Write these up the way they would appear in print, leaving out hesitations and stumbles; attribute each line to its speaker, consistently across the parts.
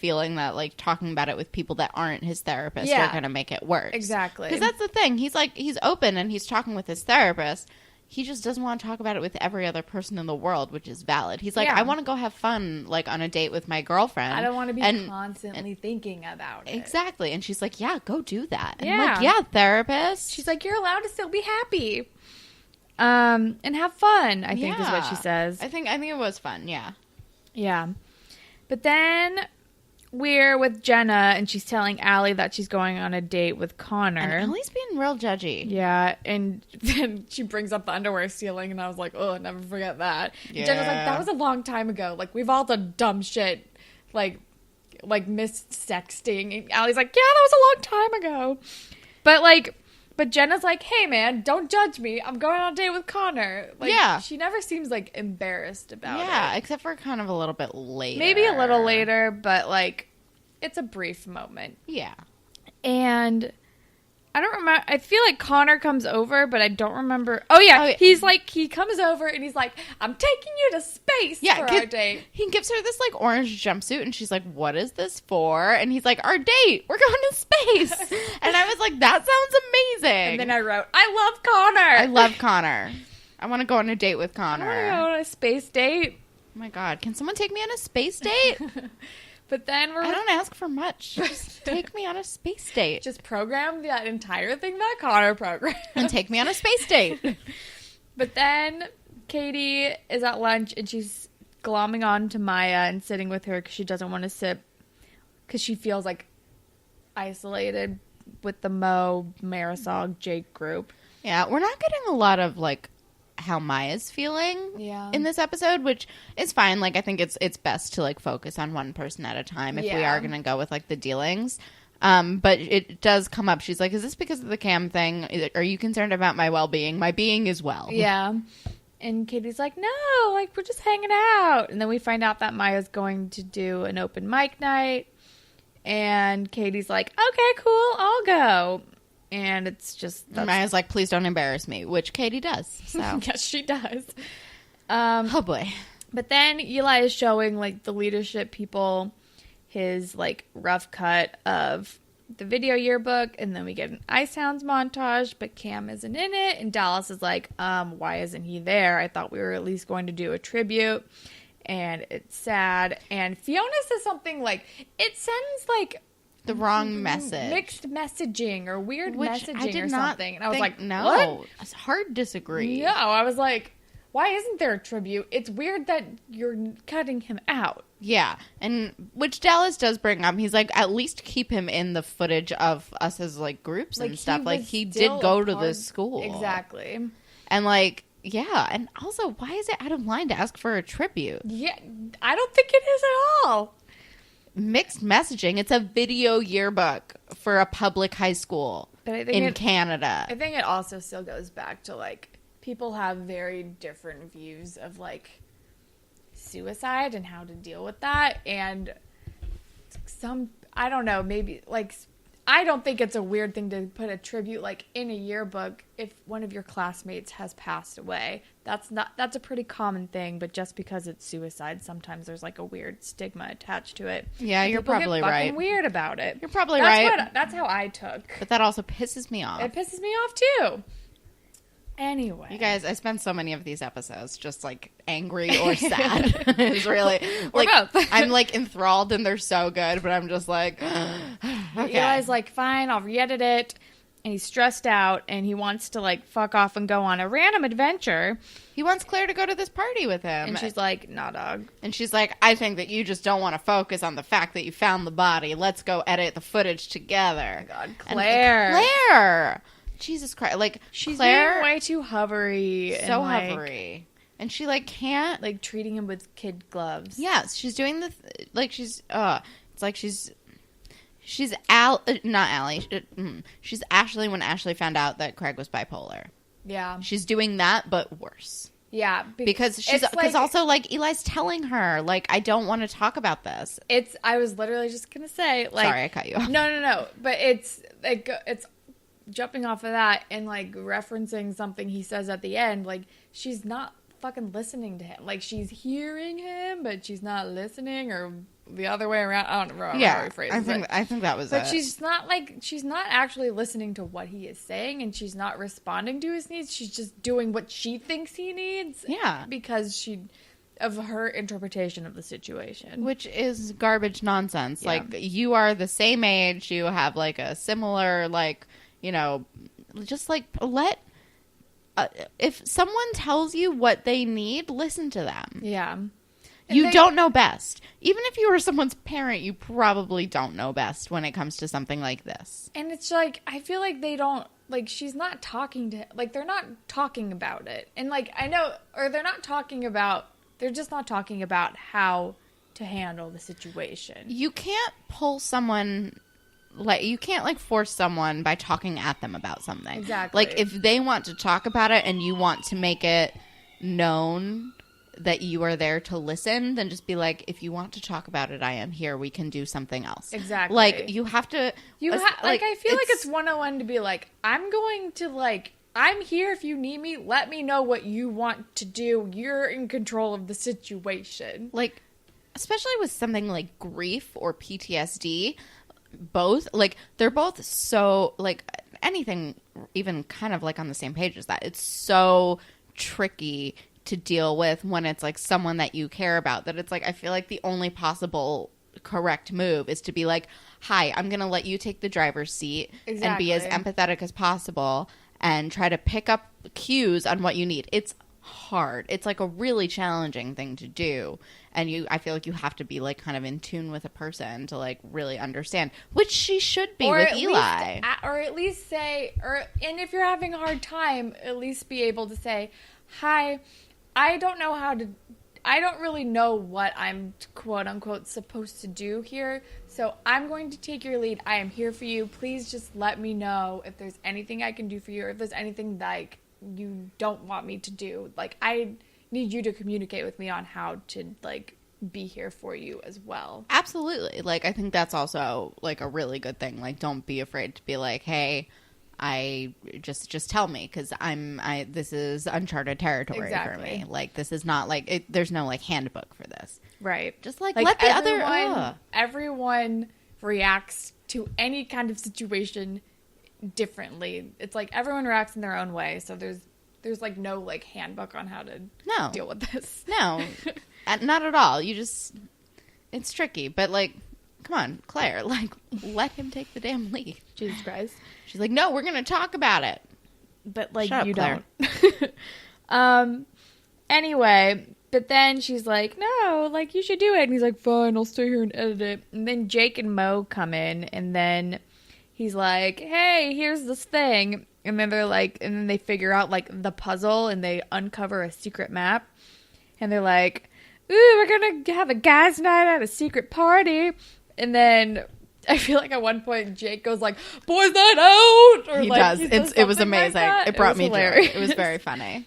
Speaker 1: feeling that, like, talking about it with people that aren't his therapist are going to make it worse.
Speaker 2: Exactly.
Speaker 1: Because that's the thing. He's, like, he's open and he's talking with his therapist. He just doesn't want to talk about it with every other person in the world, which is valid. He's like, I want to go have fun, like, on a date with my girlfriend.
Speaker 2: I don't want to be constantly thinking about it.
Speaker 1: Exactly. And she's like, yeah, go do that. And
Speaker 2: yeah.
Speaker 1: I'm like, yeah, therapist.
Speaker 2: She's like, you're allowed to still be happy. And have fun, I think is what she says.
Speaker 1: I think it was fun, yeah.
Speaker 2: Yeah. But then we're with Jenna, and she's telling Allie that she's going on a date with Connor.
Speaker 1: And Allie's being real judgy.
Speaker 2: Yeah, and then she brings up the underwear stealing, and I was like, oh, never forget that. Yeah. Jenna's like, that was a long time ago. Like, we've all done dumb shit, like missed sexting. And Allie's like, yeah, that was a long time ago. But Jenna's like, hey, man, don't judge me. I'm going on a date with Connor. Like, yeah. She never seems, like, embarrassed about it.
Speaker 1: Yeah, except for kind of a little bit later.
Speaker 2: Maybe a little later, but, like, it's a brief moment.
Speaker 1: Yeah.
Speaker 2: And I don't remember. I feel like Connor comes over, but I don't remember. Oh, yeah. He's like, he comes over and he's like, I'm taking you to space for our date.
Speaker 1: He gives her this, like, orange jumpsuit and she's like, what is this for? And he's like, our date. We're going to space. And I was like, that sounds amazing.
Speaker 2: And then I wrote, I love Connor.
Speaker 1: I love Connor. I want to go on a date with Connor.
Speaker 2: I want to go on a space date.
Speaker 1: Oh, my God. Can someone take me on a space date?
Speaker 2: But then
Speaker 1: I don't ask for much. Just take me on a space date.
Speaker 2: Just program that entire thing that Connor programmed.
Speaker 1: And take me on a space date.
Speaker 2: But then Katie is at lunch and she's glomming on to Maya and sitting with her because she doesn't want to sit because she feels like isolated with the Mo, Marisol, Jake group.
Speaker 1: Yeah, we're not getting a lot of, like, how Maya's feeling in this episode, which is fine. Like, I think it's best to, like, focus on one person at a time if we are going to go with, like, the dealings. But it does come up. She's like, is this because of the Cam thing? Are you concerned about my well-being? My being as well.
Speaker 2: Yeah. And Katie's like, no, like, we're just hanging out. And then we find out that Maya's going to do an open mic night. And Katie's like, okay, cool, I'll go. And it's just...
Speaker 1: Maya's like, please don't embarrass me, which Katie does. So.
Speaker 2: Yes, she does.
Speaker 1: Oh, boy.
Speaker 2: But then Eli is showing, like, the leadership people his, like, rough cut of the video yearbook. And then we get an Ice Hounds montage, but Cam isn't in it. And Dallas is like, why isn't he there? I thought we were at least going to do a tribute. And it's sad. And Fiona says something like, it sends, like...
Speaker 1: the wrong message.
Speaker 2: Mixed messaging or weird messaging or something. And I was like,
Speaker 1: no.
Speaker 2: What?
Speaker 1: It's hard to disagree.
Speaker 2: No, I was like, why isn't there a tribute? It's weird that you're cutting him out.
Speaker 1: Yeah. And which Dallas does bring up. He's like, at least keep him in the footage of us as, like, groups and stuff. Like, he did go to this school.
Speaker 2: Exactly.
Speaker 1: And, like, yeah. And also, why is it out of line to ask for a tribute?
Speaker 2: Yeah. I don't think it is at all.
Speaker 1: Mixed messaging. It's a video yearbook for a public high school in Canada.
Speaker 2: I think it also still goes back to, like, people have very different views of, like, suicide and how to deal with that. And I don't know, maybe, like, I don't think it's a weird thing to put a tribute, like, in a yearbook if one of your classmates has passed away. That's a pretty common thing, but just because it's suicide, sometimes there's, like, a weird stigma attached to it.
Speaker 1: Yeah, you're probably right.
Speaker 2: People get fucking weird about it.
Speaker 1: You're probably right.
Speaker 2: That's how I took.
Speaker 1: But that also pisses me off.
Speaker 2: It pisses me off, too. Anyway.
Speaker 1: You guys, I spent so many of these episodes just, like, angry or sad. It's really, like, I'm, like, enthralled and they're so good, but I'm just like, okay.
Speaker 2: Eli's like, fine, I'll re-edit it. And he's stressed out and he wants to, like, fuck off and go on a random adventure.
Speaker 1: He wants Claire to go to this party with him.
Speaker 2: And she's like, nah, dog.
Speaker 1: And she's like, I think that you just don't want to focus on the fact that you found the body. Let's go edit the footage together.
Speaker 2: Oh my God, Claire.
Speaker 1: Claire! Jesus Christ. Like,
Speaker 2: she's
Speaker 1: Claire,
Speaker 2: being way too hovery.
Speaker 1: So
Speaker 2: and,
Speaker 1: hovery. And she, like, can't.
Speaker 2: Like, treating him with kid gloves.
Speaker 1: Yes, she's doing the, she's, it's like she's She's She's Ashley when Ashley found out that Craig was bipolar.
Speaker 2: Yeah.
Speaker 1: She's doing that, but worse.
Speaker 2: Yeah.
Speaker 1: Because also, like, Eli's telling her, like, I don't want to talk about this.
Speaker 2: I was literally just going to say, like.
Speaker 1: Sorry, I cut you off.
Speaker 2: No. But it's jumping off of that and, like, referencing something he says at the end. Like, she's not fucking listening to him. Like, she's hearing him, but she's not listening or the other way around. I don't know how
Speaker 1: yeah,
Speaker 2: he phrases it.
Speaker 1: I think that was
Speaker 2: but
Speaker 1: it.
Speaker 2: she's not actually listening to what he is saying, and she's not responding to his needs. She's just doing what she thinks he needs.
Speaker 1: Yeah.
Speaker 2: Because of her interpretation of the situation.
Speaker 1: Which is garbage nonsense. Yeah. Like, you are the same age. You have, like, a similar, like, you know, just, like, if someone tells you what they need, listen to them.
Speaker 2: Yeah.
Speaker 1: You don't know best. Even if you were someone's parent, you probably don't know best when it comes to something like this.
Speaker 2: And it's like, I feel like they don't, like, she's not talking to, like, they're not talking about it. And, like, I know, or they're just not talking about how to handle the situation.
Speaker 1: You can't pull someone, like, you can't, like, force someone by talking at them about something.
Speaker 2: Exactly.
Speaker 1: Like, if they want to talk about it and you want to make it known that you are there to listen, then just be like, if you want to talk about it, I am here. We can do something else.
Speaker 2: Exactly.
Speaker 1: Like, you have to...
Speaker 2: like, I feel like it's 101 to be like, I'm going to, like, I'm here if you need me. Let me know what you want to do. You're in control of the situation.
Speaker 1: Like, especially with something like grief or PTSD, both, like, they're both so, like, anything even kind of, like, on the same page as that. It's so tricky to deal with when it's, like, someone that you care about, that it's, like, I feel like the only possible correct move is to be like, hi, I'm going to let you take the driver's seat and be as empathetic as possible and try to pick up cues on what you need. It's hard. It's, like, a really challenging thing to do. And I feel like you have to be, like, kind of in tune with a person to, like, really understand, which she should be with Eli.
Speaker 2: Or at least say, and if you're having a hard time, at least be able to say, hi, I don't really know what I'm, quote unquote, supposed to do here. So I'm going to take your lead. I am here for you. Please just let me know if there's anything I can do for you, or if there's anything like you don't want me to do. Like, I need you to communicate with me on how to, like, be here for you as well.
Speaker 1: Absolutely. Like, I think that's also, like, a really good thing. Like, don't be afraid to be like, hey, I just tell me, because this is uncharted territory for me. Like, this is not like there's no, like, handbook for this,
Speaker 2: right?
Speaker 1: Just like let
Speaker 2: everyone reacts to any kind of situation differently. It's like everyone reacts in their own way. So there's like no, like, handbook on how to deal with this.
Speaker 1: No, not at all. It's tricky, but, like, come on, Claire, like, let him take the damn lead.
Speaker 2: Jesus Christ.
Speaker 1: She's like, no, we're going to talk about it.
Speaker 2: But, like,
Speaker 1: Shut
Speaker 2: you
Speaker 1: up,
Speaker 2: don't. Anyway, but then she's like, no, like, you should do it. And he's like, fine, I'll stay here and edit it. And then Jake and Mo come in, and then he's like, hey, here's this thing. And then they're like, and then they figure out, like, the puzzle, and they uncover a secret map. And they're like, ooh, we're going to have a guys' night at a secret party. And then I feel like at one point Jake goes like, boys night out! Or
Speaker 1: he
Speaker 2: like,
Speaker 1: does. It was amazing.
Speaker 2: Like
Speaker 1: it brought me joy. It was very funny.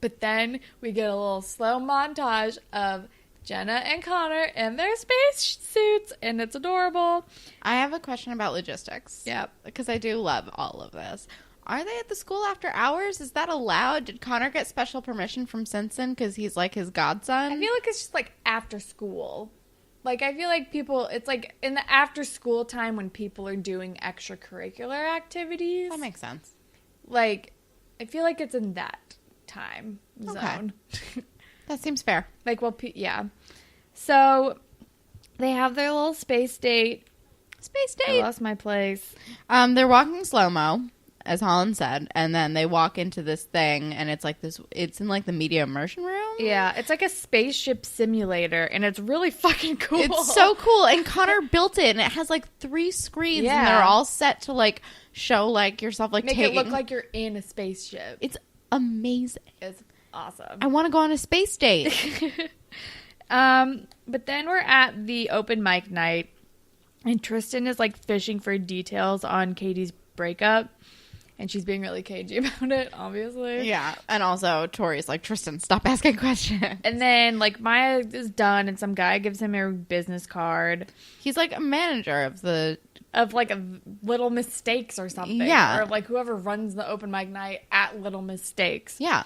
Speaker 2: But then we get a little slow montage of Jenna and Connor in their space suits, and it's adorable.
Speaker 1: I have a question about logistics.
Speaker 2: Yeah.
Speaker 1: Because I do love all of this. Are they at the school after hours? Is that allowed? Did Connor get special permission from Simpson because he's, like, his godson?
Speaker 2: I feel like it's just, like, after school. Like, I feel like it's, like, in the after-school time when people are doing extracurricular activities.
Speaker 1: That makes sense.
Speaker 2: Like, I feel like it's in that time zone.
Speaker 1: That seems fair.
Speaker 2: Like, well, yeah. So, they have their little space date.
Speaker 1: Space date!
Speaker 2: I lost my place.
Speaker 1: They're walking slow-mo, as Holland said, and then they walk into this thing, and it's like this, it's in, like, the media immersion room?
Speaker 2: Yeah, it's like a spaceship simulator, and it's really fucking cool.
Speaker 1: It's so cool, and Connor built it, and it has, like, 3 screens, and they're all set to, like, show, like, yourself, like,
Speaker 2: make it look like you're in a spaceship.
Speaker 1: It's amazing.
Speaker 2: It's awesome.
Speaker 1: I want to go on a space date.
Speaker 2: But then we're at the open mic night, and Tristan is, like, fishing for details on Katie's breakup. And she's being really cagey about it, obviously.
Speaker 1: Yeah. And also, Tori's like, Tristan, stop asking questions.
Speaker 2: And then, like, Maya is done, and some guy gives him a business card.
Speaker 1: He's, like, a manager
Speaker 2: of like, a Little Mistakes or something.
Speaker 1: Yeah.
Speaker 2: Or, like, whoever runs the open mic night at Little Mistakes.
Speaker 1: Yeah.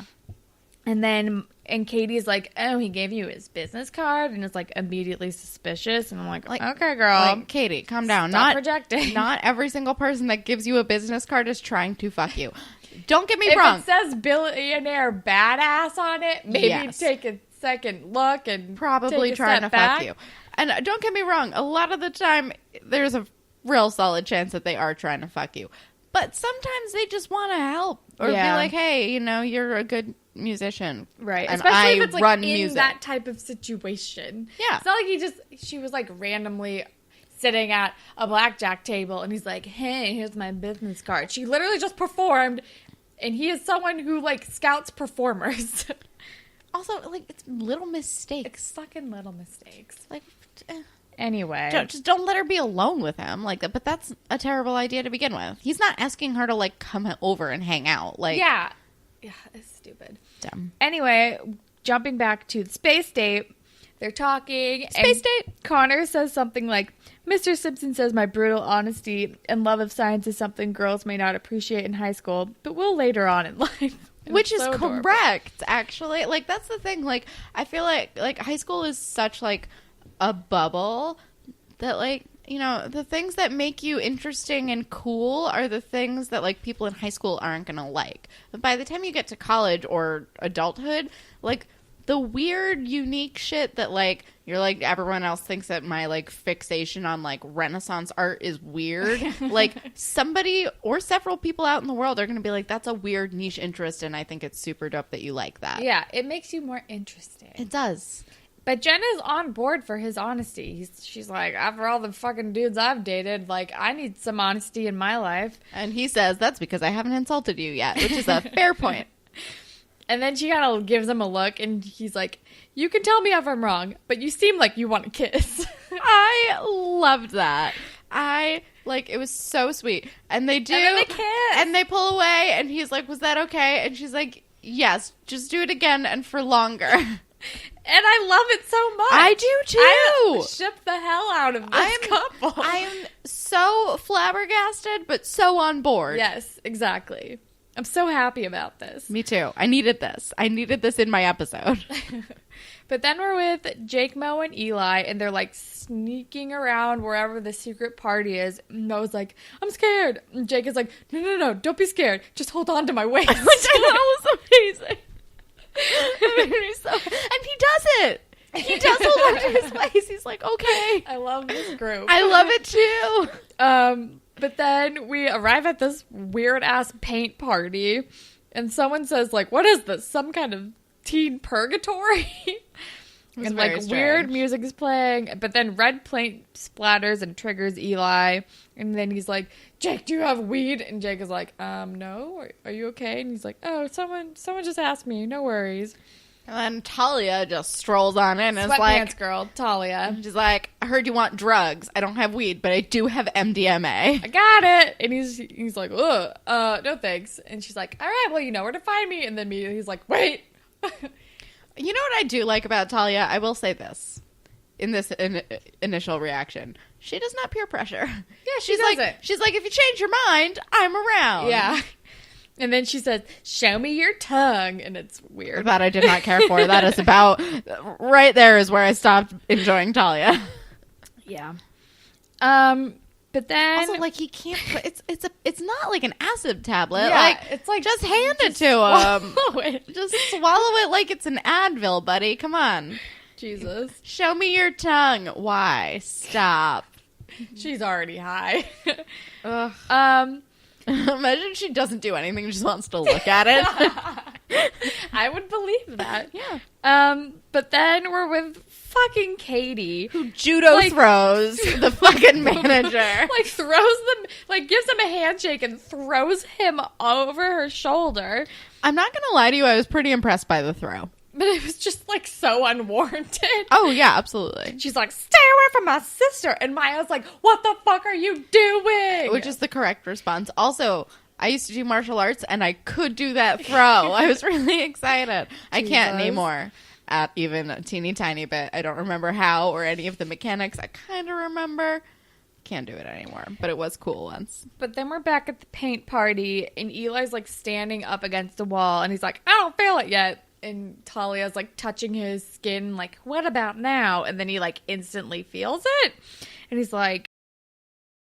Speaker 2: And Katie's like, oh, he gave you his business card, and it's like immediately suspicious. And I'm like okay, girl,
Speaker 1: like, Katie, calm down.
Speaker 2: Stop projecting.
Speaker 1: Not every single person that gives you a business card is trying to fuck you. Don't get me wrong.
Speaker 2: If it says billionaire badass on it, maybe take a second look and
Speaker 1: probably trying to fuck you. And don't get me wrong. A lot of the time, there's a real solid chance that they are trying to fuck you. But sometimes they just want to help or be like, hey, you know, you're a good musician.
Speaker 2: Right.
Speaker 1: And
Speaker 2: especially if it's like in
Speaker 1: music.
Speaker 2: that type of situation.
Speaker 1: Yeah.
Speaker 2: It's not like she was like randomly sitting at a blackjack table and he's like, hey, here's my business card. She literally just performed, and he is someone who like scouts performers.
Speaker 1: Also, like, it's little mistakes.
Speaker 2: It's fucking little mistakes.
Speaker 1: Like,
Speaker 2: anyway.
Speaker 1: Just don't let her be alone with him. Like, but that's a terrible idea to begin with. He's not asking her to, like, come over and hang out. Like,
Speaker 2: yeah, it's stupid.
Speaker 1: Dumb.
Speaker 2: Anyway, jumping back to the space date, they're talking.
Speaker 1: Space date?
Speaker 2: Connor says something like, Mr. Simpson says my brutal honesty and love of science is something girls may not appreciate in high school, but will later on in life.
Speaker 1: Which is correct, actually. Like, that's the thing. Like, I feel like high school is such, like, a bubble that, like, you know, the things that make you interesting and cool are the things that, like, people in high school aren't gonna like. But by the time you get to college or adulthood, like, the weird, unique shit that, like, you're like, everyone else thinks that my, like, fixation on, like, Renaissance art is weird. Like, somebody or several people out in the world are going to be like, that's a weird niche interest, and I think it's super dope that you like that.
Speaker 2: Yeah, it makes you more interesting.
Speaker 1: It does.
Speaker 2: But Jenna's on board for his honesty. She's like, after all the fucking dudes I've dated, like, I need some honesty in my life.
Speaker 1: And he says, that's because I haven't insulted you yet, which is a fair point.
Speaker 2: And then she kind of gives him a look, and he's like, you can tell me if I'm wrong, but you seem like you want to kiss.
Speaker 1: I loved that. It was so sweet. And they do.
Speaker 2: And then they kiss.
Speaker 1: And they pull away, and he's like, was that okay? And she's like, yes, just do it again and for longer. And
Speaker 2: I love it so much.
Speaker 1: I do, too.
Speaker 2: I ship the hell out of this couple.
Speaker 1: I am so flabbergasted, but so on board.
Speaker 2: Yes, exactly. I'm so happy about this.
Speaker 1: Me too. I needed this. I needed this in my episode.
Speaker 2: But then we're with Jake, Mo, and Eli, and they're, like, sneaking around wherever the secret party is. And Mo's like, I'm scared. And Jake is like, no, don't be scared. Just hold on to my waist.
Speaker 1: Which I thought was amazing. And he does it. He does hold on to his waist. He's like, okay.
Speaker 2: I love this group.
Speaker 1: I love it, too.
Speaker 2: But then we arrive at this weird-ass paint party, and someone says, like, what is this? Some kind of teen purgatory? And, like, strange. Weird music is playing, but then red paint splatters and triggers Eli, and then he's like, Jake, do you have weed? And Jake is like, no, are you okay? And he's like, oh, someone just asked me, no worries.
Speaker 1: And then Talia just strolls on in and is
Speaker 2: like...
Speaker 1: Sweatpants
Speaker 2: girl, Talia.
Speaker 1: She's like, I heard you want drugs. I don't have weed, but I do have MDMA.
Speaker 2: I got it. And he's like, ugh, no thanks. And she's like, all right, well, you know where to find me. And then he's like, wait.
Speaker 1: You know what I do like about Talia? I will say this. In this initial reaction. She does not peer pressure.
Speaker 2: Yeah, she's like,
Speaker 1: if you change your mind, I'm around.
Speaker 2: Yeah. And then she says, show me your tongue. And it's weird.
Speaker 1: That I did not care for. That is about right there is where I stopped enjoying Talia.
Speaker 2: Yeah. But then
Speaker 1: also, like, he can't. It's not like an acid tablet.
Speaker 2: Yeah,
Speaker 1: like,
Speaker 2: it's like
Speaker 1: just hand it to him. Just swallow it like it's an Advil, buddy. Come on.
Speaker 2: Jesus.
Speaker 1: Show me your tongue. Why? Stop.
Speaker 2: She's already high.
Speaker 1: Ugh. Imagine she doesn't do anything, just wants to look at it.
Speaker 2: I would believe that. Yeah. But then we're with fucking Katie,
Speaker 1: who judo throws the fucking manager.
Speaker 2: Like throws them, like gives him a handshake and throws him over her shoulder.
Speaker 1: I'm not gonna lie to you, I was pretty impressed by the throw.
Speaker 2: But it was just, like, so unwarranted.
Speaker 1: Oh, yeah, absolutely.
Speaker 2: She's like, stay away from my sister. And Maya's like, what the fuck are you doing?
Speaker 1: Which is the correct response. Also, I used to do martial arts, and I could do that throw. I was really excited. I can't anymore. At even a teeny tiny bit. I don't remember how or any of the mechanics. I kind of remember. Can't do it anymore. But it was cool once.
Speaker 2: But then we're back at the paint party, and Eli's, like, standing up against the wall, and he's like, I don't feel it yet. and Talia's like touching his skin, like, what about now? And then he like instantly feels it. And he's like,